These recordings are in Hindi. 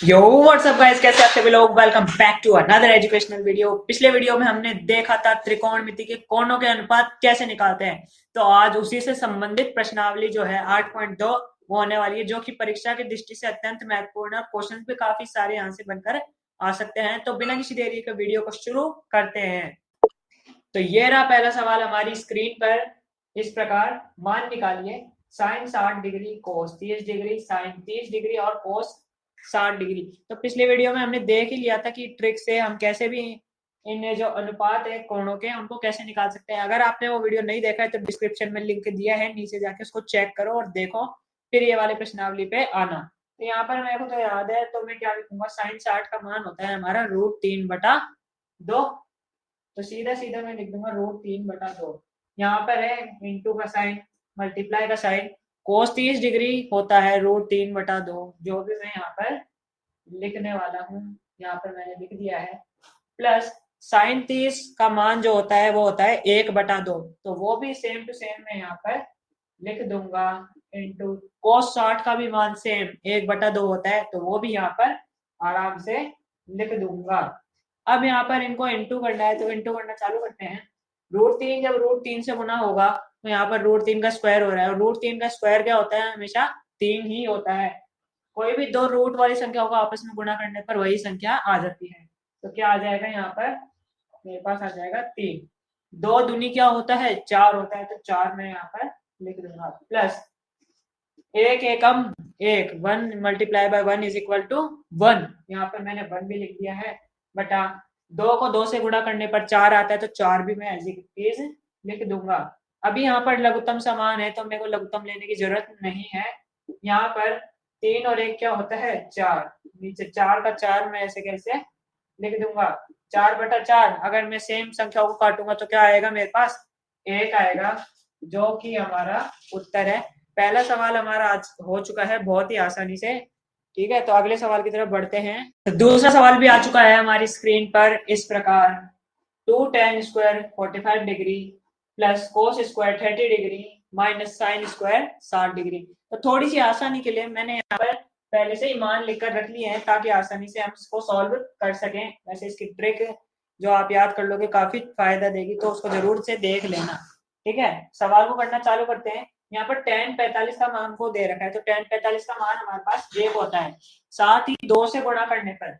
यो व्हाट्सअप गाइस, कैसे आप सभी लोग। Welcome back to another educational video. पिछले वीडियो में हमने देखा था त्रिकोणमिति के कोणों के अनुपात कैसे निकालते हैं। तो आज उसी से संबंधित प्रश्नावली जो है 8.2 वो होने वाली है, जो कि परीक्षा की दृष्टि से अत्यंत महत्वपूर्ण है। क्वेश्चन पे काफी सारे आंसर बनकर आ सकते हैं। तो बिना किसी देरी के वीडियो को शुरू करते हैं। तो ये रहा पहला सवाल हमारी स्क्रीन पर। इस प्रकार मान निकालिए साइन 60 डिग्री, कोस 30 डिग्री, साइन 30 डिग्री और कोस 60 डिग्री। तो पिछले वीडियो में हमने देख ही लिया था कि ट्रिक से हम कैसे भी इन जो अनुपात है कोणों के उनको कैसे निकाल सकते हैं। अगर आपने वो वीडियो नहीं देखा है तो डिस्क्रिप्शन में लिंक दिया है, नीचे जाके उसको चेक करो और देखो, फिर ये वाले प्रश्नावली पे आना। तो यहाँ पर मेरे को तो याद है, तो मैं क्या लिखूंगा, साइन 60 का मान होता है हमारा √3/2। तो सीधा सीधा मैं लिख दूंगा √3/2। यहाँ पर है इंटू का साइन, मल्टीप्लाई का साइन। कोस 30 डिग्री होता है √3/2, जो भी मैं यहाँ पर लिखने वाला हूँ, यहाँ पर मैंने लिख दिया है। प्लस साइन 30 का मान जो होता है वो होता है 1/2, तो वो भी सेम टू सेम मैं यहाँ पर लिख दूंगा। इंटू कोस 60 का भी मान सेम 1/2 होता है, तो वो भी यहाँ पर आराम से लिख दूंगा। अब यहाँ पर इनको इंटू करना है, तो इंटू करना चालू करते हैं। √3 जब √3 से गुना होगा तो यहाँ पर √3 का स्क्वायर हो रहा है, और √3 का स्क्वायर क्या होता है, हमेशा 3 ही होता है। कोई भी दो रूट वाली संख्या को आपस में गुणा करने पर वही संख्या आ जाती है। तो क्या आ जाएगा यहाँ पर, मेरे पास आ जाएगा 3। दो दूनी क्या होता है, 4 होता है, तो 4 मैं यहाँ पर लिख दूंगा। प्लस एक एकम एक, 1 × 1 यहाँ पर मैंने 1 भी लिख दिया है। बटा 2 को 2 से गुणा करने पर 4 आता है, तो 4 भी मैं एज इट इज लिख दूंगा। अभी यहाँ पर लघुत्तम समान है, तो मेरे को लघुत्तम लेने की जरूरत नहीं है। यहाँ पर 3 और 1 क्या होता है, 4। नीचे 4 का 4 मैं ऐसे कैसे लिख दूंगा, 4/4। अगर मैं सेम संख्याओं को काटूंगा तो क्या आएगा, मेरे पास 1 आएगा, जो कि हमारा उत्तर है। पहला सवाल हमारा आज हो चुका है बहुत ही आसानी से। ठीक है, तो अगले सवाल की तरफ बढ़ते हैं। तो दूसरा सवाल भी आ चुका है हमारी स्क्रीन पर इस प्रकार। 2tan² 45 degree plus cos 30 degree minus sine 60 degree. तो थोड़ी सी आसानी के लिए मैंने यहाँ पर पहले से ही मान लिखकर रख लिए हैं, ताकि आसानी से हम इसको सॉल्व कर सकें। वैसे इसकी ट्रिक जो आप याद कर लोगे काफी फायदा देगी, तो उसको जरूर से देख लेना। ठीक है, सवाल को करना चालू करते हैं। यहाँ पर tan 45 का मान को दे रखा है, तो tan 45 का मान हमारे पास 1 होता है। साथ ही 2 से गुणा करने पर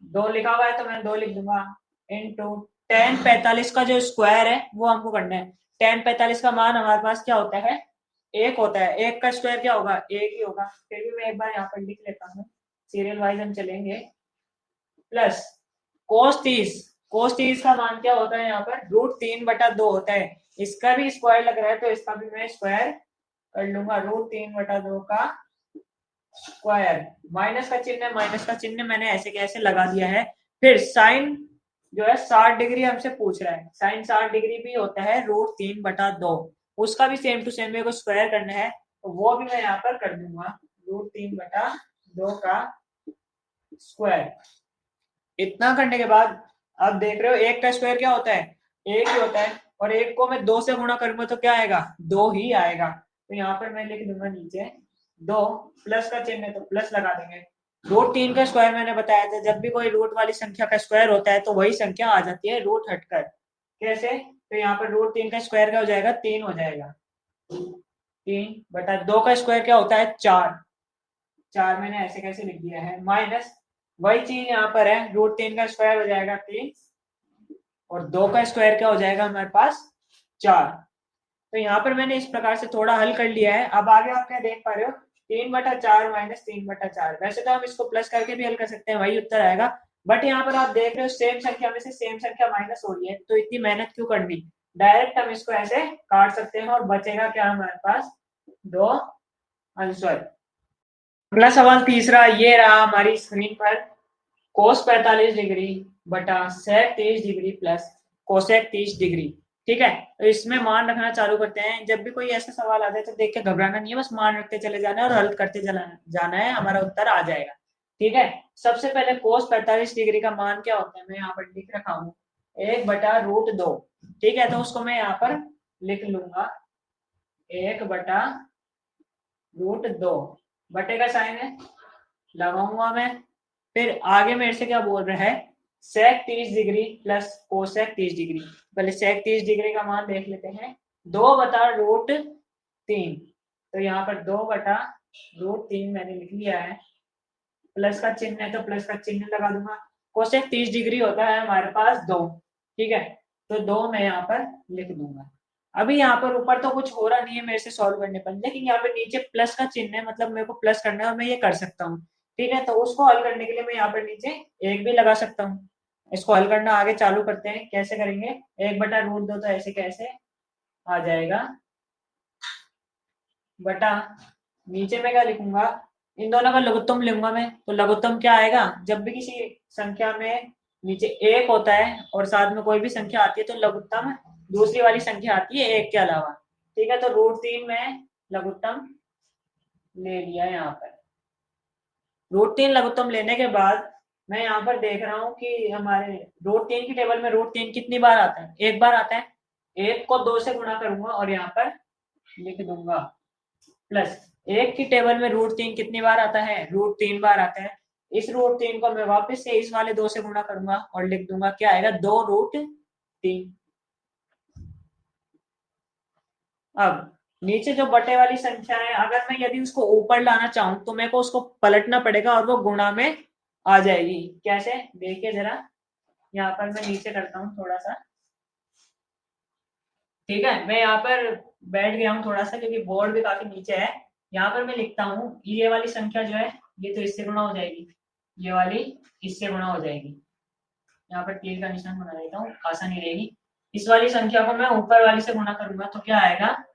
2 लिखा हुआ है, तो मैं 2 लिख दूंगा। इंटू tan 45 का जो स्क्वायर है वो हमको करना है। tan 45 का मान हमारे पास क्या होता है, 1 होता है। 1 का स्क्वायर क्या होगा, 1 ही होगा। फिर भी मैं एक बार यहाँ पर लिख लेता हूँ, सीरियल वाइज हम चलेंगे। प्लस कोस 30 का मान क्या होता है, यहाँ पर √3/2 होता है। इसका भी स्क्वायर लग रहा है, तो इसका भी मैं स्क्वायर कर लूंगा। √3/2 का स्क्वायर। माइनस का चिन्ह मैंने ऐसे कैसे लगा दिया है। फिर साइन जो है 60 डिग्री हमसे पूछ रहा है। साइन 60 डिग्री भी होता है √3/2, उसका भी सेम टू सेम मेरे को स्क्वायर करना है, तो वो भी मैं यहाँ पर कर दूंगा। √3/2 का स्क्वायर। इतना करने के बाद अब देख रहे हो, एक का स्क्वायर क्या होता है, एक ही होता है। और एक को मैं 2 से गुणा करूंगा तो क्या आएगा, 2 ही आएगा। तो यहाँ पर मैं लिख दूंगा नीचे 2, प्लस का चिन्ह है तो प्लस लगा देंगे। √3 का स्क्वायर मैंने बताया था, जब भी कोई रूट वाली संख्या का स्क्वायर होता है तो वही संख्या आ जाती है रूट हटकर। कैसे, तो यहाँ पर √3 का स्क्वायर क्या हो जाएगा, 3 हो जाएगा। 3/2 का स्क्वायर क्या होता है, 4। 4 मैंने ऐसे कैसे लिख दिया है। माइनस वही चीज यहाँ पर है, √3 का स्क्वायर हो जाएगा 3, और 2 का स्क्वायर क्या हो जाएगा हमारे पास, 4। तो यहाँ पर मैंने इस प्रकार से थोड़ा हल कर लिया है। अब आगे आप क्या देख पा रहे हो, 3/4 माइनस 3/4। वैसे तो हम इसको प्लस करके भी हल कर सकते हैं, वही उत्तर आएगा। बट यहाँ पर आप देख रहे हो सेम संख्या में से सेम संख्या माइनस हो रही है, तो इतनी मेहनत क्यों करनी। डायरेक्ट हम इसको ऐसे काट सकते हैं, और बचेगा क्या हमारे पास, 2 आंसर। अगला सवाल तीसरा ये रहा हमारी स्क्रीन पर। कोस 45 डिग्री बटा sec 30 degree plus cosec 30 degree. ठीक है, तो इसमें मान रखना चालू करते हैं। जब भी कोई ऐसा सवाल आता है तो देख के घबराना नहीं है, बस मान रखते चले जाना है और हल करते जाना है, हमारा उत्तर आ जाएगा। ठीक है, सबसे पहले कोस 45 डिग्री का मान क्या होता है, मैं यहाँ पर लिख रखा हूँ 1/√2। ठीक है, तो उसको मैं यहाँ पर लिख लूंगा 1/√2। बटे का साइन है, लगाऊंगा मैं। फिर आगे मेरे से क्या बोल रहा है, सेक 30 डिग्री प्लस कोसेक 30 डिग्री। पहले सेक 30 डिग्री का मान देख लेते हैं, 2/√3। तो यहाँ पर 2/√3 मैंने लिख लिया है। प्लस का चिन्ह है तो प्लस का चिन्ह लगा दूंगा। कोसेक 30 डिग्री होता है हमारे पास 2, ठीक है, तो 2 मैं यहाँ पर लिख दूंगा। अभी यहाँ पर ऊपर तो कुछ हो रहा नहीं है मेरे से सॉल्व करने पर, लेकिन यहाँ पे नीचे प्लस का चिन्ह है, मतलब मेरे को प्लस करना है और मैं ये कर सकता हूँ, ठीक है। तो उसको हल करने के लिए मैं यहाँ पर नीचे एक भी लगा सकता हूँ। इसको हल करना आगे चालू करते हैं, कैसे करेंगे। 1/√2 तो ऐसे कैसे आ जाएगा, बटा नीचे में क्या लिखूंगा, इन दोनों का लघुत्तम लूंगा मैं। तो लघुत्तम क्या आएगा, जब भी किसी संख्या में नीचे एक होता है और साथ में कोई भी संख्या आती है तो लघुत्तम दूसरी वाली संख्या आती है एक के अलावा, ठीक है। तो √3 में लघुत्तम ले लिया यहाँ पर। √3 लघुत्तम लेने के बाद मैं यहाँ पर देख रहा हूँ कि हमारे √3 की टेबल में √3 कितनी बार आता है, एक बार आता है। एक को 2 से गुणा करूंगा और यहाँ पर लिख दूंगा प्लस। एक की टेबल में √3 कितनी बार आता है, √3 बार आता है। इस √3 को मैं वापस से इस वाले 2 से गुणा करूंगा और लिख दूंगा, क्या आएगा, 2√3। अब नीचे जो बटे वाली संख्या है, अगर मैं यदि उसको ऊपर लाना चाहूं तो मेरे को उसको पलटना पड़ेगा और वो गुणा में आ जाएगी। कैसे, देखिए जरा, यहाँ पर मैं नीचे करता हूँ थोड़ा सा, ठीक है। मैं यहाँ पर बैठ गया हूँ थोड़ा सा क्योंकि बोर्ड भी काफी नीचे है। यहाँ पर मैं लिखता हूँ, ये वाली संख्या जो है ये तो इससे गुणा हो जाएगी, ये वाली इससे गुणा हो जाएगी। यहाँ पर तीर का निशान बना देता हूँ, आसानी रहेगी। इस वाली संख्या को मैं ऊपर वाली से गुणा करूंगा तो क्या आएगा,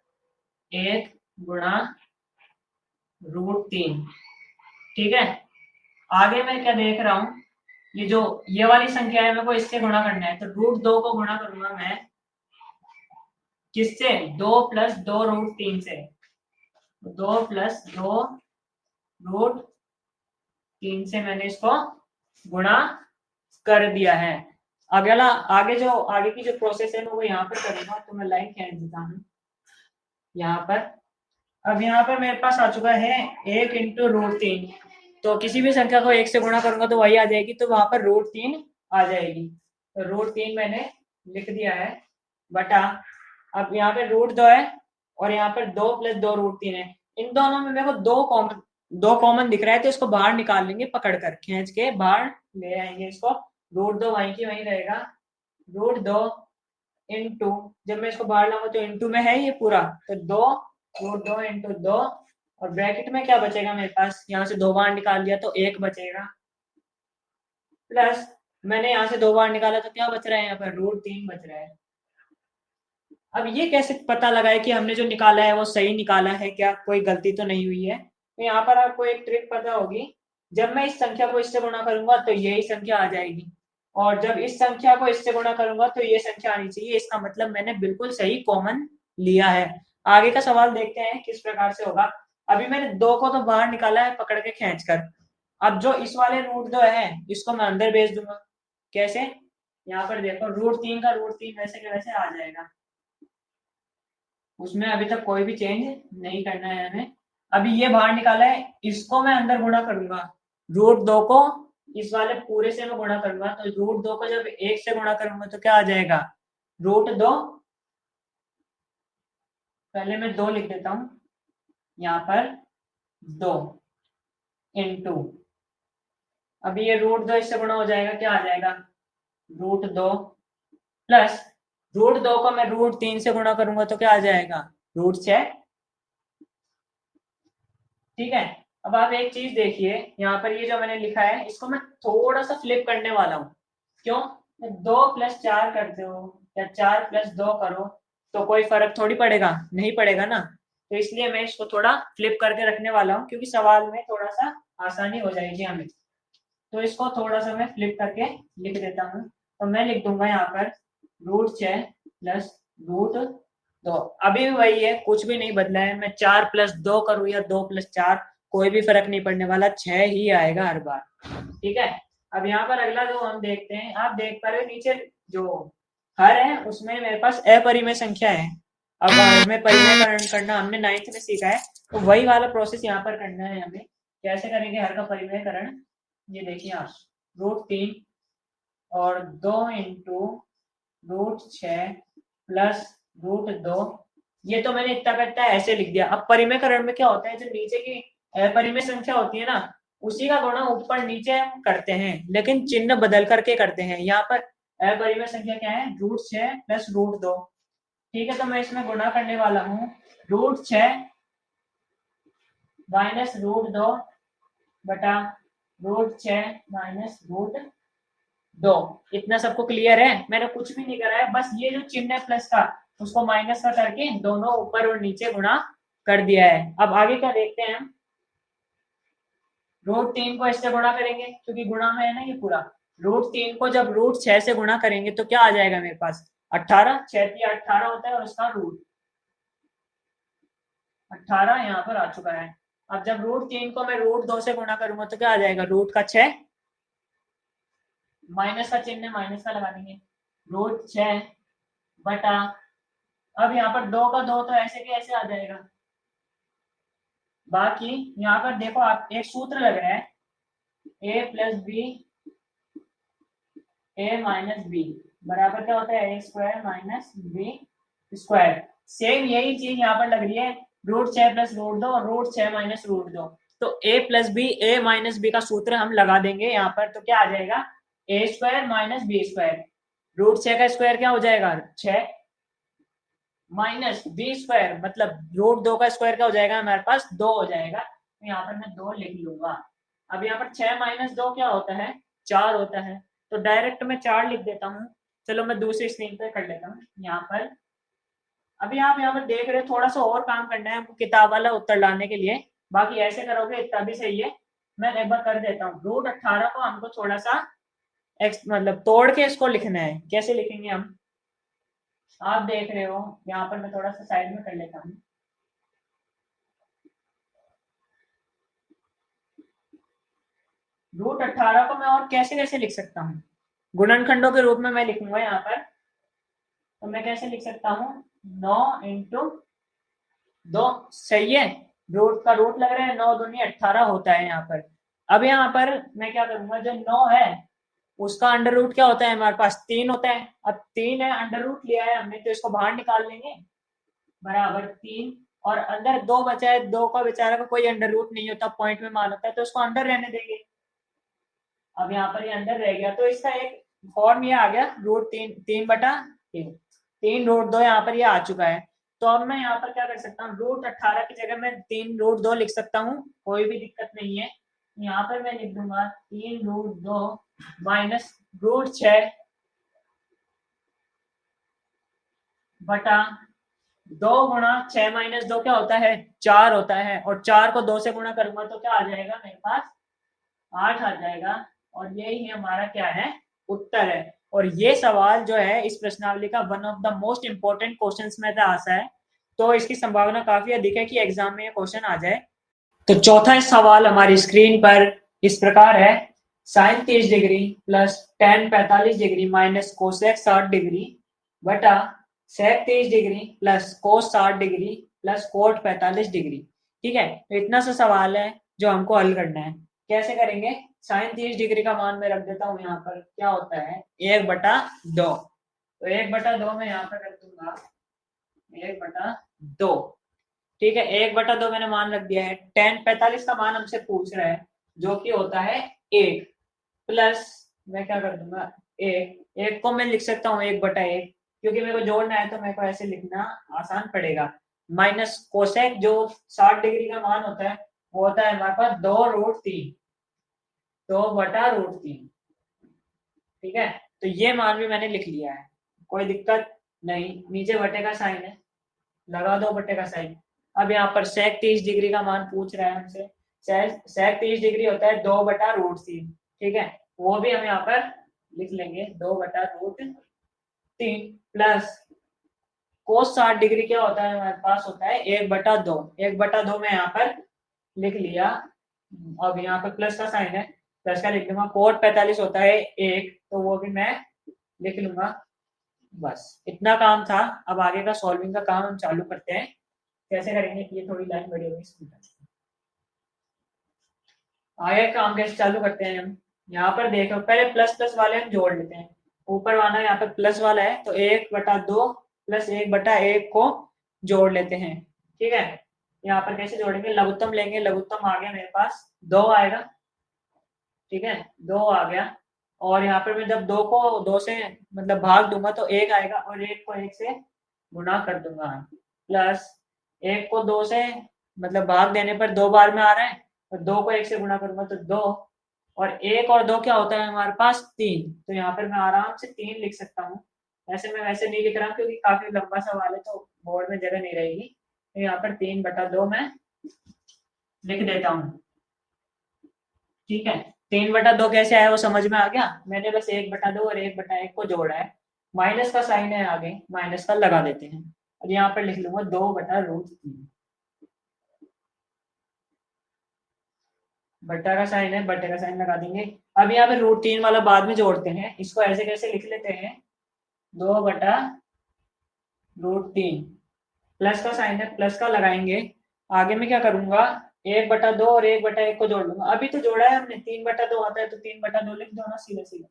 1/√3, ठीक है। आगे मैं क्या देख रहा हूँ, ये वाली संख्या है मेरे को इससे गुणा करना है, तो √2 को गुणा करूंगा मैं किससे, 2 + 2√3 से। 2 + 2√3 से मैंने इसको गुणा कर दिया है। अगला आगे की जो प्रोसेस है मैं वो यहाँ पर करूंगा, तो मैं लाइन खींच देता हूँ यहाँ पर। अब यहाँ पर मेरे पास आ चुका है 1 × √3। तो किसी भी संख्या को 1 से गुणा करूंगा तो वही आ जाएगी, तो वहां पर √3 आ जाएगी। तो √3 मैंने लिख दिया है बटा, अब यहाँ पे √2 है और यहाँ पर 2 + 2√3 है। इन दोनों में मेरे को दो कॉमन दिख रहा है, तो इसको बाहर निकाल लेंगे, पकड़ कर खींच के बाहर ले आएंगे इसको। √2 वहीं की वहीं रहेगा। √2 इंटू, जब मैं इसको बाहर लाऊंगा तो इंटू में है ये पूरा, तो 2 √2 इंटू 2, और ब्रैकेट में क्या बचेगा मेरे पास, यहाँ से 2 बार निकाल दिया तो 1 बचेगा, प्लस मैंने यहाँ से 2 बार निकाला तो क्या बच रहा है, यहाँ पर √3 बच रहा है। अब ये कैसे पता लगाए कि हमने जो निकाला है वो सही निकाला है, क्या कोई गलती तो नहीं हुई है। तो यहाँ पर आपको एक ट्रिक पता होगी, जब मैं इस संख्या को इससे गुणा करूंगा तो यही संख्या आ जाएगी, और जब इस संख्या को इससे गुणा करूंगा तो ये संख्या आनी चाहिए। इसका मतलब मैंने बिल्कुल सही कॉमन लिया है। आगे का सवाल देखते हैं किस प्रकार से होगा। अभी मैंने 2 को तो बाहर निकाला है पकड़ के खींच कर। अब जो इस वाले √2 है इसको मैं अंदर भेज दूंगा। कैसे, यहाँ पर देखो, √3 का √3 वैसे के वैसे आ जाएगा, उसमें अभी तक कोई भी चेंज नहीं करना है हमें। अभी ये बाहर निकाला है, इसको मैं अंदर गुणा करूंगा, √2 को इस वाले पूरे से मैं गुणा करूंगा, तो √2 को जब 1 से गुणा करूंगा तो क्या आ जाएगा, √2, पहले मैं 2 लिख देता हूं यहाँ पर, 2 इंटू, अभी ये √2 इससे गुणा हो जाएगा, क्या आ जाएगा, √2 प्लस √2 को मैं √3 से गुणा करूंगा तो क्या आ जाएगा, √6, ठीक है। अब आप एक चीज देखिए, यहाँ पर ये जो मैंने लिखा है इसको मैं थोड़ा सा फ्लिप करने वाला हूँ। क्यों, 2 + 4 करते हो या 4 + 2 करो तो कोई फर्क थोड़ी पड़ेगा, नहीं पड़ेगा ना। तो इसलिए मैं इसको थोड़ा फ्लिप करके रखने वाला हूँ क्योंकि सवाल में थोड़ा सा आसानी हो जाएगी हमें। तो इसको थोड़ा सा मैं फ्लिप करके लिख देता हूँ। तो मैं लिख दूंगा यहाँ पर √6 + √2। अभी भी वही है, कुछ भी नहीं बदला है। मैं 4 + 2 करूँ या 2 + 4, कोई भी फर्क नहीं पड़ने वाला, 6 ही आएगा हर बार, ठीक है। अब यहाँ पर अगला जो हम देखते हैं, आप देख पा रहे हो नीचे जो हर है उसमें मेरे पास अपरिमेय संख्या है। अब हमें परिमेयकरण करना हमने 9th में सीखा है, तो वही वाला प्रोसेस यहाँ पर करना है हमें। कैसे करेंगे हर का परिमेयकरण? ये देखिए आप, √3 और 2 इंटू √6 प्लस √2, ये तो मैंने इतना करता है ऐसे लिख दिया। अब परिमेयकरण में क्या होता है, जो नीचे की परिमेय संख्या होती है ना, उसी का गुणा ऊपर नीचे हम करते हैं, लेकिन चिन्ह बदल करके करते हैं। यहाँ पर अपरिमेय संख्या क्या है, √6 प्लस √2। ठीक है, तो मैं इसमें गुणा करने वाला हूँ, √6 माइनस √2 बटा √6 माइनस √2। इतना सबको क्लियर है? मैंने कुछ भी नहीं करा है, बस ये जो चिन्ह है प्लस का, उसको माइनस का करके दोनों ऊपर और नीचे गुणा कर दिया है। अब आगे क्या देखते हैं हम, √3 को इससे गुणा करेंगे क्योंकि गुणा में है ना ये पूरा। √3 को जब √6 से गुणा करेंगे तो क्या आ जाएगा मेरे पास, 18। 6×3 = 18 होता है और उसका रूट 18 यहाँ पर आ चुका है। अब जब √3 को मैं √2 से गुणा करूंगा तो क्या आ जाएगा, रूट का 6, माइनस का चिन्ह माइनस का लगा देंगे, √6 बटा, अब यहाँ पर 2 का 2 तो ऐसे के ऐसे आ जाएगा। बाकी यहाँ पर देखो आप, एक सूत्र लग रहा है, a plus B a minus B बराबर क्या होता है, a² माइनस b²। सेम यही चीज यहाँ पर लग रही है, √6 प्लस √2 और √6 माइनस √2। तो a plus B a minus B का सूत्र हम लगा देंगे यहाँ पर, तो क्या आ जाएगा, a² माइनस b²। √6 का स्क्वायर क्या हो जाएगा, 6 माइनस b² मतलब √2 का स्क्वायर क्या हो जाएगा हमारे पास, 2 हो जाएगा। तो यहाँ पर मैं 2 लिख लूंगा। अब यहाँ पर 6 माइनस 2 क्या होता है, 4 होता है। तो डायरेक्ट मैं 4 लिख देता हूँ। चलो मैं दूसरी स्क्रीन पे कर लेता हूँ यहाँ पर। अभी आप यहाँ पर देख रहे हो, थोड़ा सा और काम करना है हमको किताब वाला उत्तर लाने के लिए, बाकी ऐसे करोगे इतना भी सही है। मैं एक बार कर देता हूँ, √18 को हमको थोड़ा सा एक्स मतलब तोड़ के इसको लिखना है। कैसे लिखेंगे हम, आप देख रहे हो यहाँ पर, मैं थोड़ा सा साइड में कर लेता हूँ। √18 को मैं और कैसे कैसे लिख सकता हूँ, गुणनखंडों के रूप में मैं लिखूंगा यहाँ पर। तो मैं कैसे लिख सकता हूँ, 9 इंटू 2, सही है। रूट का रूट लग रहा है, 9 दूनी 18 होता है यहाँ पर। अब यहाँ पर मैं क्या करूंगा, जो 9 है उसका अंडर रूट क्या होता है हमारे पास, 3 होता है। अब 3 है, अंडर रूट लिया है हमने, तो इसको बाहर निकाल लेंगे, बराबर 3। और अंदर 2 बचा है, 2 का बेचारा का कोई अंडर रूट नहीं होता, पॉइंट में मान होता है, तो उसको अंदर रहने देंगे। अब यहाँ पर ये अंदर रह गया, तो इसका एक फॉर्म ये आ गया, √3 3/3, 3√2 यहाँ पर ये आ चुका है। तो अब मैं यहाँ पर क्या कर सकता हूँ, √18 की जगह मैं 3√2 लिख सकता हूँ, कोई भी दिक्कत नहीं है। यहाँ पर मैं लिख दूंगा 3√2 माइनस √6 बटा 2 गुणा 6 माइनस 2 क्या होता है, 4 होता है। और 4 को 2 से गुणा करूंगा तो क्या आ जाएगा मेरे पास, 8 आ जाएगा। और यही हमारा क्या है, उत्तर है। और ये सवाल जो है इस प्रश्नावली का one of the most important questions में से आता है, तो इसकी संभावना काफी अधिक है कि एग्जाम में ये क्वेश्चन आ जाए। तो चौथा सवाल हमारी स्क्रीन पर इस प्रकार है, sine 30 degree plus tan 45 degree minus cosec 60 degree बटा sec 30 degree plus cos 60 degree plus cot 45 degree. ठीक है, तो इतना सा सवाल है जो हमको हल करना है। कैसे करेंगे, साइन 30 डिग्री का मान मैं रख देता हूँ यहाँ पर, क्या होता है 1/2। तो 1/2 में यहाँ पर रख दूंगा 1/2। ठीक है, 1/2 मैंने मान रख दिया है। टेन 45 का मान हमसे पूछ रहा है, जो कि होता है 1, प्लस मैं क्या कर दूंगा, 1 को मैं लिख सकता हूँ 1/1, क्योंकि मेरे को जोड़ना है तो मेरे को ऐसे लिखना आसान पड़ेगा। माइनस कोसेक जो 60 डिग्री का मान होता है, वो होता है हमारे पास 2√3, 2/√3। ठीक है, तो ये मान भी मैंने लिख लिया है, कोई दिक्कत नहीं। नीचे बटे का साइन है, लगा दो बटे का साइन। अब यहाँ पर सेक 30 डिग्री का मान पूछ रहा है हमसे। सेक 30 डिग्री होता है 2/√3। ठीक है, वो भी हम यहाँ पर लिख लेंगे 2/√3 प्लस कोस 60 डिग्री क्या होता है हमारे पास, होता है 1/2। 1/2 में यहाँ पर लिख लिया। अब यहाँ पर प्लस का साइन है, प्लस का लिख लूंगा। कोट 45 होता है 1, तो वो भी मैं लिख लूंगा। बस इतना काम था। अब आगे का सॉल्विंग का काम हम चालू करते हैं। कैसे करेंगे, ये थोड़ी लाइन बड़ी होगी। आगे काम कैसे चालू करते हैं हम। यहाँ पर देखो पहले प्लस प्लस वाले हम जोड़ लेते हैं। ऊपर वाला यहाँ पे प्लस वाला है तो 1/2 प्लस 1/1 को जोड़ लेते हैं। ठीक है, यहाँ पर कैसे जोड़ेंगे, लघुत्तम लेंगे, लघुत्तम आ गया मेरे पास 2 आएगा। ठीक है, 2 आ गया। और यहाँ पर मैं जब 2 को 2 से मतलब भाग दूंगा तो 1 आएगा और 1 को 1 से गुणा कर दूंगा। प्लस 1 को 2 से मतलब भाग देने पर 2 बार में आ रहा है, और 2 को 1 से गुणा करूंगा तो 2, और 1 और 2 क्या होता है हमारे पास 3, तो यहाँ पर मैं आराम से 3 लिख सकता हूँ। वैसे मैं वैसे नहीं लिख रहा क्योंकि काफी लंबा सवाल है तो बोर्ड में जगह नहीं रहेगी, तो यहाँ पर 3/2 मैं लिख देता हूँ। ठीक है, 3/2 कैसे आया वो समझ में आ गया। मैंने बस 1/2 और 1/1 को जोड़ा है। माइनस का साइन है आगे, माइनस का लगा देते हैं और यहाँ पर लिख लूंगा 2/√3। बट्टा का साइन है, बट्टे का साइन लगा देंगे। अब यहाँ पे √3 वाला बाद में जोड़ते हैं, इसको ऐसे कैसे लिख लेते हैं, 2/√3। प्लस का साइन है, प्लस का लगाएंगे। आगे में क्या करूंगा, 1/2 और 1/1 को जोड़ लूंगा। अभी तो जोड़ा है हमने, 3/2 आता है तो 3/2 लिख दो ना सीधे सीधे।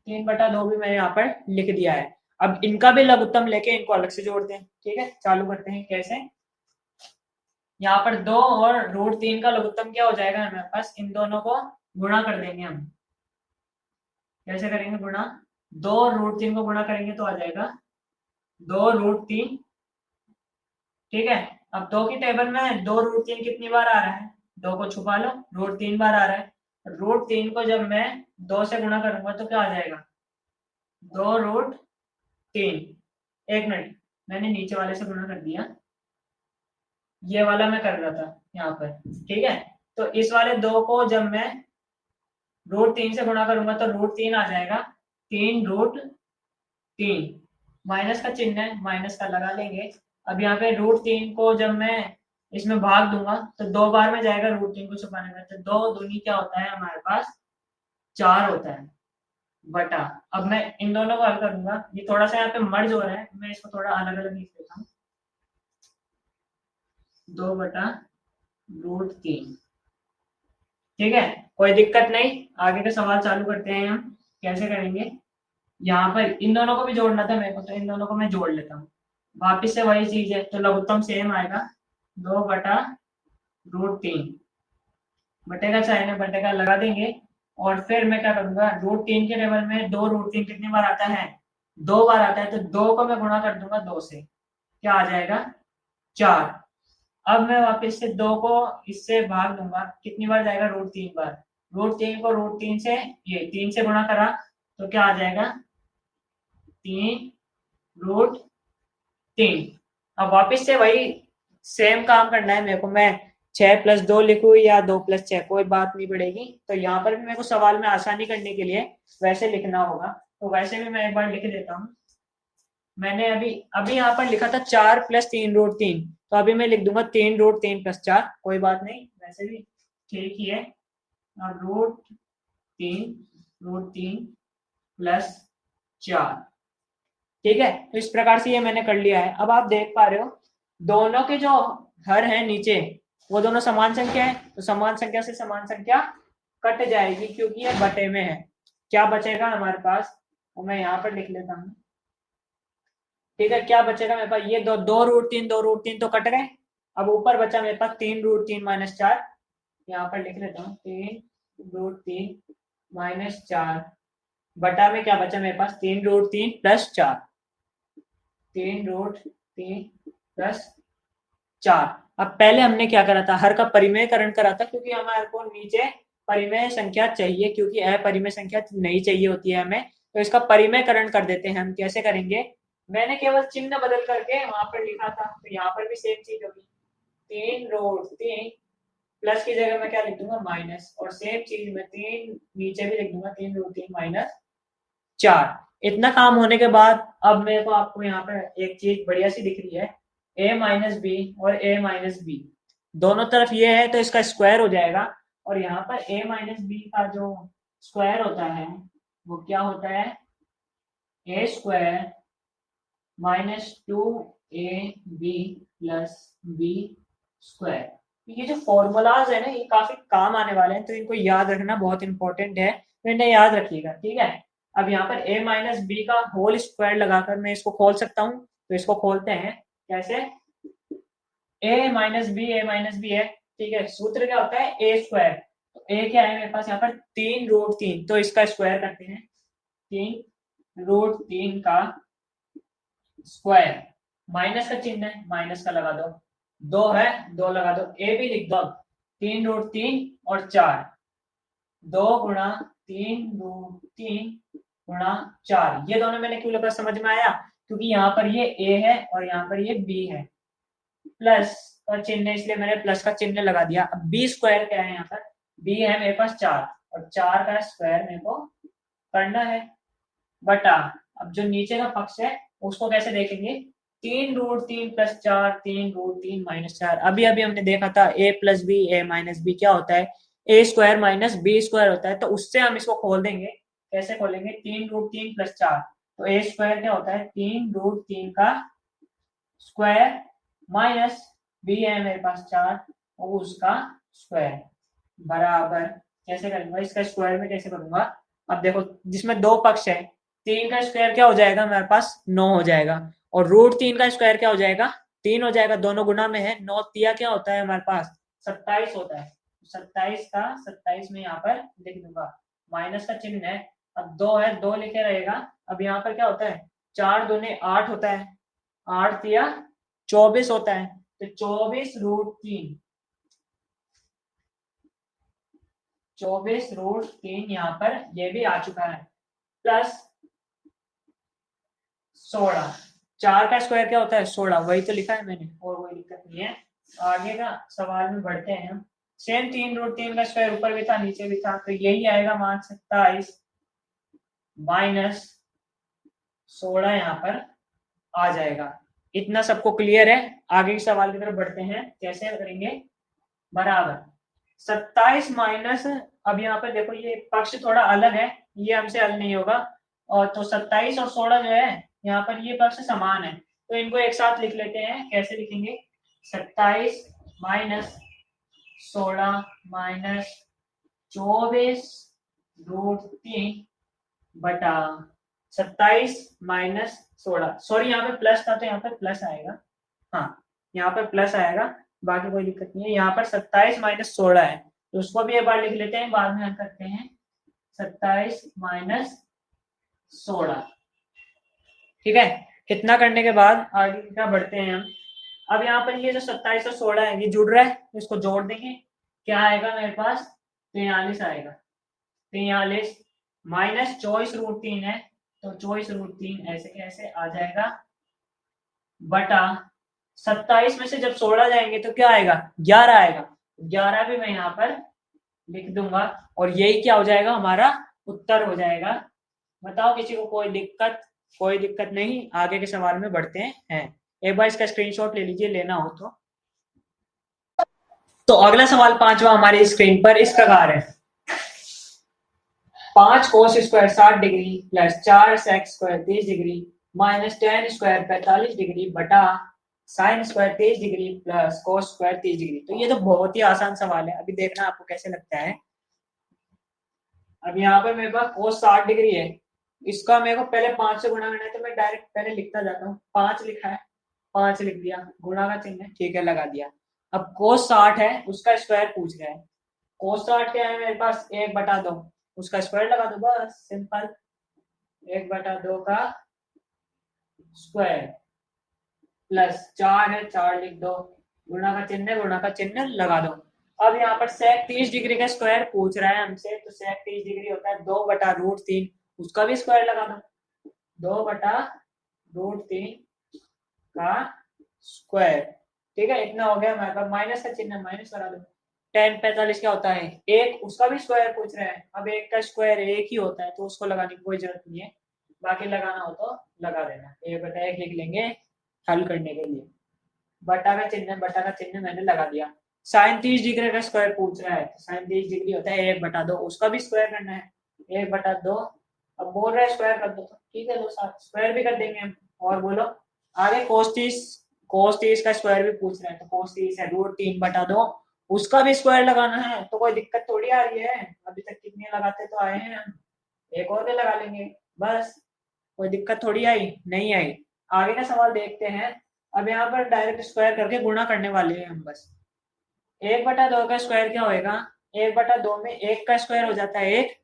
3/2 भी मैंने यहाँ पर लिख दिया है। अब इनका भी लघुत्तम लेके इनको अलग से जोड़ते हैं। ठीक है, चालू करते हैं कैसे। यहाँ पर 2 और √3 का लघुत्तम क्या हो जाएगा हमारे पास, इन दोनों को गुणा कर देंगे हम। कैसे करेंगे गुणा, 2 और √3 को गुणा करेंगे तो आ जाएगा 2√3। ठीक है, अब 2 की टेबल में 2√3 कितनी बार आ रहा है, 2 को छुपा लो, √3 बार आ रहा है। √3 को जब मैं 2 से गुणा करूंगा तो क्या आ जाएगा, 2√3। एक मिनट, मैंने नीचे वाले से गुणा कर दिया, ये वाला मैं कर रहा था यहाँ पर। ठीक है, तो इस वाले 2 को जब मैं √3 से गुणा करूंगा तो √3 आ जाएगा, 3√3। माइनस का चिन्ह है, माइनस का लगा लेंगे। अब यहाँ पे √3 को जब मैं इसमें भाग दूंगा तो 2 बार में जाएगा √3 को छुपाने में, तो 2 दूनी क्या होता है हमारे पास 4 होता है बटा। अब मैं इन दोनों को हल करूंगा, ये थोड़ा सा यहाँ पे मर्ज हो रहा है, मैं इसको थोड़ा अलग अलग लिख देता हूँ। 2/√3। ठीक है, कोई दिक्कत नहीं। आगे का सवाल चालू करते हैं हम, कैसे करेंगे। यहाँ पर इन दोनों को भी जोड़ना था मेरे को, तो इन दोनों को मैं जोड़ लेता हूँ। वापिस से वही चीज है, तो लघुत्तम सेम आएगा, 2/√3। बटे का साइन है, बटे का लगा देंगे। और फिर मैं क्या करूंगा, √3 के टेबल में 2√3 कितनी बार आता है, 2 बार आता है, तो 2 को मैं गुणा कर दूंगा 2 से, क्या आ जाएगा 4। अब मैं वापस से 2 को इससे भाग दूंगा, कितनी बार जाएगा, √3 बार। √3 को √3 से, ये 3 से गुणा करा तो क्या आ जाएगा, 3√3। अब वापस से वही सेम काम करना है मेरे को, मैं 6+2 लिखूं या 2+6, कोई बात नहीं पड़ेगी। तो यहाँ पर भी मेरे को सवाल में आसानी करने के लिए वैसे लिखना होगा, तो वैसे भी मैं एक बार लिख देता हूँ। मैंने अभी अभी यहाँ पर लिखा था 4+3√3, तो अभी मैं लिख दूंगा 3√3+4, कोई बात नहीं, वैसे भी ठीक ही है। और √3+4, ठीक है। तो इस प्रकार से ये मैंने कर लिया है। अब आप देख पा रहे हो दोनों के जो हर है नीचे वो दोनों समान संख्या है, तो समान संख्या से समान संख्या कट जाएगी क्योंकि ये बटे में है। क्या बचेगा हमारे पास, वो मैं यहाँ पर लिख लेता हूँ। ठीक है, क्या बचेगा मेरे पास, ये 2√3 तो कट गए। अब ऊपर बचा मेरे पास 3√3-4, यहाँ पर लिख लेता हूँ 3√3-4 बटा में क्या बचा मेरे पास, 3√3+4, 3√3+4। अब पहले हमने क्या करा था, हर का परिमेयकरण करा था, क्योंकि हमारे को नीचे परिमेय संख्या चाहिए, क्योंकि अपरिमेय संख्या नहीं चाहिए होती है हमें, तो इसका परिमेयकरण कर देते हैं हम। कैसे करेंगे, मैंने केवल चिन्ह बदल करके वहां पर लिखा था, तो यहाँ पर भी सेम चीज होगी, 3√3 प्लस की जगह मैं क्या लिख दूंगा माइनस, और सेम चीज मैं 3 नीचे भी लिख दूंगा, 3√3-4। इतना काम होने के बाद अब मेरे को आपको यहाँ पर एक चीज बढ़िया सी दिख रही है, a-b और a-b दोनों तरफ ये है तो इसका स्क्वायर हो जाएगा, और यहाँ पर a-b का जो स्क्वायर होता है वो क्या होता है, a² -2ab + b²। ये जो फॉर्मूलाज है ना ये काफी काम आने वाले हैं, तो इनको याद रखना बहुत इंपॉर्टेंट है, तो इन्हें याद रखिएगा, ठीक है। अब यहाँ पर a माइनस बी का होल स्क्वायर लगाकर मैं इसको खोल सकता हूँ, तो इसको खोलते हैं कैसे। ए माइनस बी है, ठीक है। सूत्र क्या होता है, ए स्क्वायर। तो ए क्या है मेरे पास यहाँ पर 3√3, तो इसका स्क्वायर करते हैं, 3√3 का स्क्वायर, माइनस का चिन्ह है, माइनस का लगा दो, 2 है 2 लगा दो, ए भी लिख दो। 3√3 और 4, 2 × 3√3 × 4, ये दोनों मैंने क्यों लगा समझ में आया, क्योंकि यहाँ पर ये ए है और यहाँ पर ये बी है, प्लस का चिन्ह इसलिए मैंने प्लस का चिन्ह लगा दिया। अब बी स्क्वायर क्या है, यहाँ पर बी है मेरे पास 4, और 4 का स्क्वायर मेरे को करना है, बटा अब जो नीचे का पक्ष है उसको कैसे देखेंगे, 3√3 + 4, 3√3 - 4। अभी अभी हमने देखा था a + b a - b क्या होता है, a square minus b square होता है, तो उससे हम इसको खोल देंगे। कैसे खोलेंगे, 3√3 + 4, तो a स्क्वायर क्या होता है, 3√3 का स्क्वायर माइनस b है मेरे पास 4 और उसका स्क्वायर बराबर, कैसे करूंगा इसका स्क्वायर में कैसे करूंगा। अब देखो जिसमें दो पक्ष है, 3 का स्क्वायर क्या हो जाएगा मेरे पास, 9 हो जाएगा, और √3 का स्क्वायर क्या हो जाएगा, 3 हो जाएगा, दोनों गुना में है, 9 तिया क्या होता है हमारे पास, 27 होता है। 27 का 27 में यहाँ पर लिख दूंगा, माइनस का चिन्ह है, अब 2 है 2 लिखे रहेगा। अब यहाँ पर क्या होता है, 4 दूने 8 होता है, 8 तिया 24 होता है, तो 24√3, 24√3 यहाँ पर ये भी आ चुका है, प्लस 16, 4 का स्क्वायर क्या होता है 16, वही तो लिखा है मैंने, और कोई दिक्कत नहीं है। आगे का सवाल में बढ़ते हैं हम, सेम 3√3 का स्क्वायर ऊपर भी था नीचे भी था, तो यही आएगा मान 27 माइनस 16 यहाँ पर आ जाएगा। इतना सबको क्लियर है, आगे के सवाल की तरफ बढ़ते हैं, कैसे करेंगे, बराबर 27 माइनस, अब यहाँ पर देखो ये पक्ष थोड़ा अलग है, ये हमसे हल नहीं होगा, और तो 27 और 16 जो है यहाँ पर ये पक्ष समान है, तो इनको एक साथ लिख लेते हैं। कैसे लिखेंगे, 27 माइनस 16 माइनस 24√3 बटा 27 माइनस 16, सॉरी यहाँ पे प्लस था तो यहाँ पर प्लस आएगा, हाँ यहाँ पर प्लस आएगा, बाकी कोई दिक्कत नहीं है। यहाँ पर 27 माइनस 16 है, तो उसको भी एक बार लिख लेते हैं, बाद में हम करते हैं 27 माइनस 16, ठीक है। इतना करने के बाद आगे क्या बढ़ते हैं हम। अब यहाँ पर ये जो 27 और 16 है ये जुड़ रहा है, तो इसको जोड़ देंगे, क्या आएगा मेरे पास, 43 आएगा, 43 माइनस 24√3 है, तो 24√3 ऐसे कैसे आ जाएगा, बटा 27 में से जब 16 जाएंगे तो क्या आएगा, 11 आएगा, 11 भी मैं यहाँ पर लिख दूंगा, और यही क्या हो जाएगा, हमारा उत्तर हो जाएगा। बताओ किसी को कोई दिक्कत, कोई दिक्कत नहीं, आगे के सवाल में बढ़ते हैं। एक बार इसका स्क्रीनशॉट ले लीजिए, लेना हो तो अगला सवाल पांचवा हमारी स्क्रीन पर इस प्रकार है, 5 cos square 60 degree plus 4 sec square 30 degree minus 10 square 45 degree बटा sine square 30 degree plus cos square 30 degree. तो ये तो बहुत ही आसान सवाल है, अभी देखना आपको कैसे लगता है। अब यहाँ पर मेरे पास कोस 60 डिग्री है, इसका मेरे को पहले 5 से गुणा करना है, तो मैं डायरेक्ट पहले लिखता जाता हूँ, 5 लिखा है, 5 लिख दिया, गुणा का चिन्ह है, ठीक है लगा दिया। अब कोस 60 है उसका स्क्वायर पूछ रहा है, कोस 60 क्या है मेरे पास, 1/2, उसका स्क्वायर लगा दो, बस सिंपल, 1/2 का स्क्वायर प्लस 4 है 4 लिख दो, गुणा का चिन्ह लगा दो। अब यहाँ पर sec 30 डिग्री का स्क्वायर पूछ रहा है हमसे, तो sec 30 डिग्री होता है 2/√3, उसका भी स्क्वायर लगा दो, 2/√3 का स्क्वायर, ठीक है। इतना हो गया हमारे पास, माइनस का चिन्ह माइनस लगा दो, 10 45 क्या होता है 1, उसका भी स्क्वायर पूछ रहा है। अब 1 का स्क्वायर 1 ही होता है, तो उसको लगाने की कोई जरूरत नहीं है, बाकी लगाना हो तो लगा देना, 1/1 लिख लेंगे हल करने के लिए। बटा का चिन्ह मैंने लगा दिया। साइन 30 डिग्री का स्क्वायर पूछ रहा है, तो साइन 30 डिग्री होता है 1/2, उसका भी स्क्वायर करना है, 1/2। अब बोल रहा है स्क्वायर कर दो, तो ठीक है, स्क्वायर भी कर देंगे हम। और बोलो आगे, cos 30 का स्क्वायर भी पूछ रहा है, तो cos 30 है √3/2, उसका भी स्क्वायर लगाना है, तो कोई दिक्कत थोड़ी आ रही है। अभी तक कितने लगाते तो आए हैं हम, एक और भी लगा लेंगे बस, कोई दिक्कत थोड़ी आई, नहीं आई। आगे का सवाल देखते हैं। अब यहाँ पर डायरेक्ट स्क्वायर करके गुणा करने वाले हैं हम बस। 1/2 का स्क्वायर क्या होएगा, 1/2 में 1 का स्क्वायर हो जाता है 1,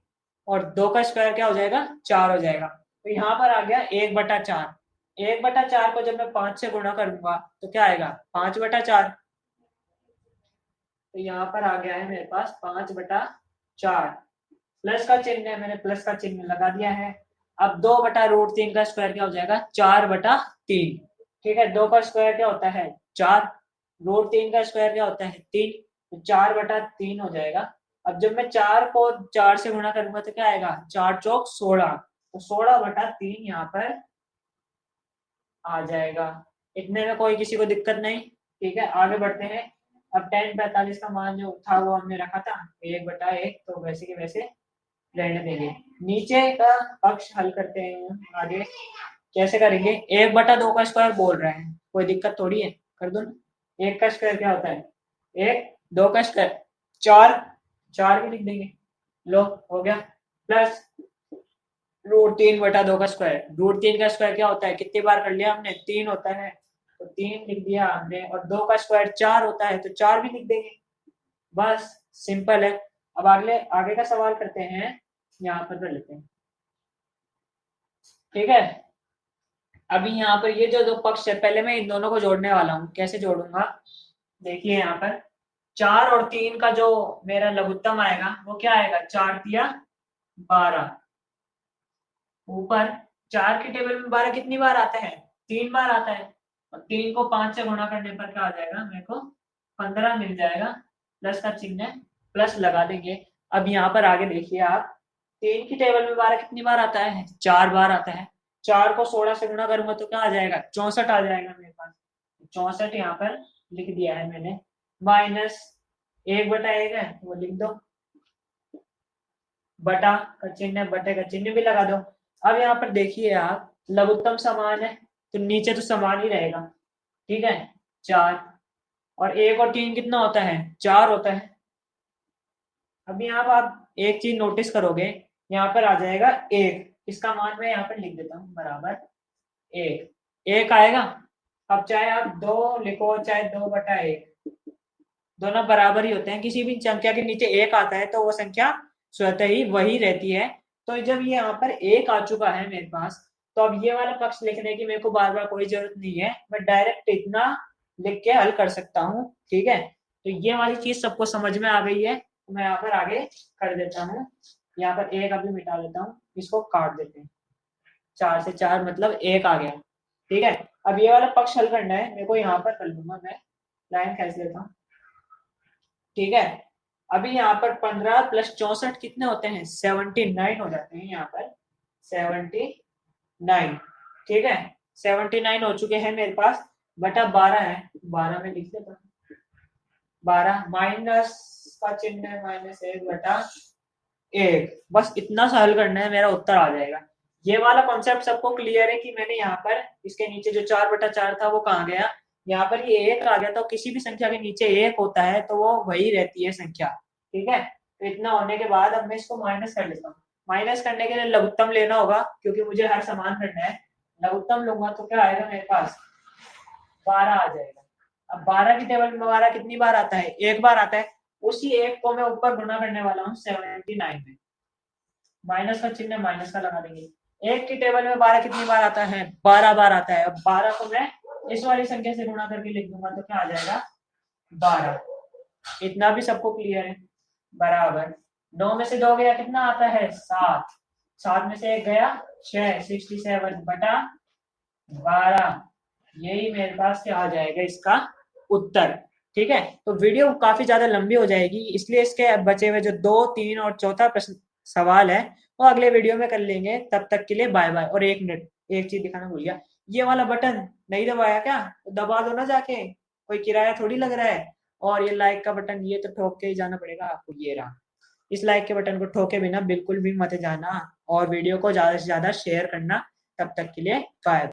और 2 का स्क्वायर क्या हो जाएगा, 4 हो जाएगा। तो यहाँ पर आ गया 1/4। 1/4 को जब मैं 5 से गुणा करूंगा तो क्या आएगा, 5/4। तो यहाँ पर आ गया है मेरे पास 5/4। प्लस का चिन्ह है, मैंने प्लस का चिन्ह लगा दिया है। अब 2/√3 का स्क्वायर क्या हो जाएगा, 4/3। ठीक है, 2 का स्क्वायर क्या होता है, 4। √3 का स्क्वायर क्या होता है, 3। तो 4/3 हो जाएगा। अब जब मैं 4 को 4 से गुणा करूंगा तो क्या आएगा, 4 चौक 16। तो 16/3 यहाँ पर आ जाएगा। इतने में कोई किसी को दिक्कत नहीं। ठीक है, आगे बढ़ते हैं। अब tan45 का मान जो था वो हमने रखा था 1/1, तो वैसे के वैसे रहने देंगे। नीचे का पक्ष हल करते हैं आगे। कैसे करेंगे, 1/2 का स्क्वायर बोल रहे हैं, कोई दिक्कत थोड़ी है, कर दो ना। 1 का स्क्वायर क्या होता है 1, 2 का स्क्वायर 4, 4 भी लिख देंगे। लो हो गया। प्लस √3/2 का स्क्वायर, √3 का स्क्वायर क्या होता है, कितनी बार कर लिया हमने, 3 होता है, तो 3 लिख दिया हमने। और 2 का स्क्वायर 4 होता है, तो 4 भी लिख देंगे। बस सिंपल है। अब अगले आगे का सवाल करते हैं, यहाँ पर कर लेते हैं। ठीक है, अभी यहाँ पर ये जो दो पक्ष है, पहले मैं इन दोनों को जोड़ने वाला हूँ। कैसे जोड़ूंगा, देखिए यहाँ पर 4 और 3 का जो मेरा लघुत्तम आएगा वो क्या आएगा, 4 तिया 12। ऊपर 4 के टेबल में 12 कितनी बार आता है, 3 बार आता है। और 3 को 5 से गुणा करने पर क्या आ जाएगा, मेरे को 15 मिल जाएगा। प्लस का चिन्ह है, प्लस लगा देंगे। अब यहाँ पर आगे देखिए आप, 3 की टेबल में 12 कितनी बार आता है, 4 बार आता है। 4 को 16 से गुणा करूंगा तो क्या आ जाएगा, 64 आ जाएगा मेरे पास। 64 यहाँ पर लिख दिया है मैंने। माइनस 1/1 है वो लिख दो, बटा का चिन्ह है, बटे का चिन्ह भी लगा दो। अब यहाँ पर देखिए आप, लघुत्तम समान है तो नीचे तो समान ही रहेगा। ठीक है, 4 और 1 और 3 कितना होता है, 4 होता है। अब यहाँ पर आप एक चीज नोटिस करोगे, यहाँ पर आ जाएगा 1, इसका मान मैं यहाँ पर लिख देता हूँ, बराबर 1, 1 आएगा। अब चाहे आप 2 लिखो चाहे 2/1, दोनों बराबर ही होते हैं। किसी भी संख्या के नीचे 1 आता है तो वो संख्या स्वतः ही वही रहती है। तो जब ये यहाँ पर 1 आ चुका है मेरे पास, तो अब ये वाला पक्ष लिखने की मेरे को बार बार कोई जरूरत नहीं है, मैं डायरेक्ट इतना लिख के हल कर सकता हूँ। ठीक है, तो ये वाली चीज सबको समझ में आ गई है। तो मैं यहाँ पर आगे कर देता हूँ, यहाँ पर 1 अभी मिटा देता हूँ, इसको काट देते हैं। 4 से 4 मतलब 1 आ गया। ठीक है, अब ये वाला पक्ष हल करना है मेरे को, यहाँ पर कर लूंगा मैं, लाइन खींच लेता हूँ। ठीक है, अभी यहाँ पर 15 प्लस 64 कितने होते हैं, 79 हो जाते हैं यहाँ पर, 79। ठीक है, 79 हो चुके हैं मेरे पास, बटा 12 है, 12 में लिख देता हूँ। 12 माइनस का चिन्ह है, -1/1। बस इतना सा हल करना है, मेरा उत्तर आ जाएगा। ये वाला कॉन्सेप्ट सबको क्लियर है कि मैंने यहाँ पर इसके नीचे जो 4/4 था वो कहाँ गया, यहाँ पर ये 1 आ गया। तो किसी भी संख्या के नीचे 1 होता है तो वो वही रहती है संख्या। ठीक है, तो इतना होने के बाद अब मैं इसको माइनस कर लेता हूँ। माइनस करने के लिए लघुत्तम लेना होगा, क्योंकि मुझे हर समान करना है। लघुत्तम लूंगा तो क्या आएगा मेरे पास, 12 आ जाएगा। अब 12 की टेबल में 12 कितनी बार आता है, 1 बार आता है। उसी 1 को मैं ऊपर गुणा करने वाला हूँ 79 में, माइनस का चिन्ह माइनस का लगा देंगे। 1 की टेबल में 12 कितनी बार आता है, 12 बार आता है। अब 12 को मैं इस वाली संख्या से गुणा करके लिख दूंगा तो क्या आ जाएगा, 12। इतना भी सबको क्लियर है, बराबर 9 में से 2 गया कितना आता है, 7। 7 में से 1 गया 6, 67/12। यही मेरे पास क्या आ जाएगा इसका उत्तर। ठीक है, तो वीडियो काफी ज्यादा लंबी हो जाएगी, इसलिए इसके बचे हुए जो 2, 3 और चौथा प्रश्न सवाल है वो अगले वीडियो में कर लेंगे। तब तक के लिए बाय बाय। और 1 मिनट, एक चीज दिखाना भूल गया, ये वाला बटन नहीं दबाया क्या, तो दबा दो ना जाके, कोई किराया थोड़ी लग रहा है। और ये लाइक का बटन, ये तो ठोक के ही जाना पड़ेगा आपको, ये रहा। इस लाइक के बटन को ठोके बिना बिल्कुल भी मत जाना, और वीडियो को ज्यादा से ज्यादा शेयर करना। तब तक के लिए बाय।